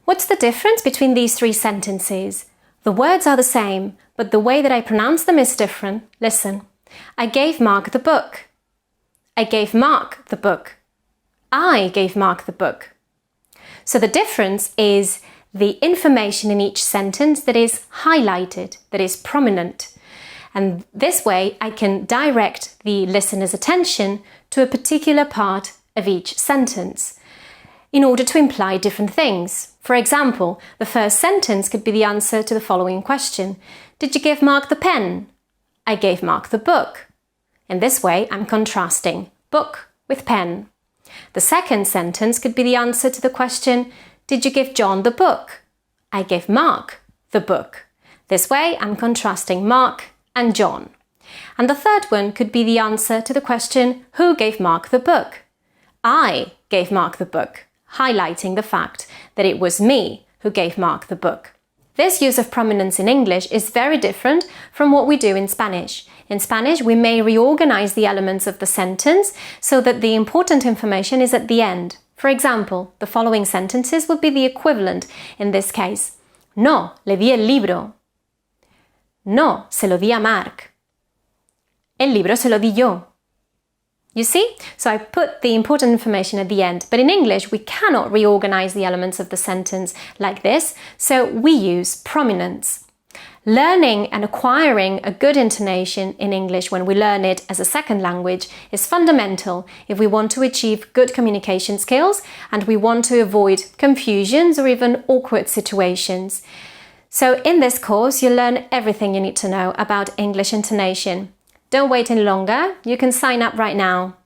What's the difference between these three sentences? The words are the same, but the way that I pronounce them is different. Listen. I gave Mark the book. I gave Mark the book. I gave Mark the book. So the difference is the information in each sentence that is highlighted, that is prominent. And this way I can direct the listener's attention to a particular part of each sentence in order to imply different things. For example, the first sentence could be the answer to the following question. Did you give Mark the pen? I gave Mark the book. In this way, I'm contrasting book with pen. The second sentence could be the answer to the question, did you give John the book? I gave Mark the book. This way, I'm contrasting Mark and John. And the third one could be the answer to the question, who gave Mark the book? I gave Mark the book, highlighting the fact that it was me who gave Mark the book. This use of prominence in English is very different from what we do in Spanish. In Spanish, we may reorganize the elements of the sentence so that the important information is at the end. For example, the following sentences would be the equivalent in this case. No, le di el libro. No, se lo di a Mark. El libro se lo di yo. You see? So I put the important information at the end, but in English we cannot reorganize the elements of the sentence like this, so we use prominence. Learning and acquiring a good intonation in English when we learn it as a second language is fundamental if we want to achieve good communication skills and we want to avoid confusions or even awkward situations. So in this course you'll learn everything you need to know about English intonation. Don't wait any longer, you can sign up right now.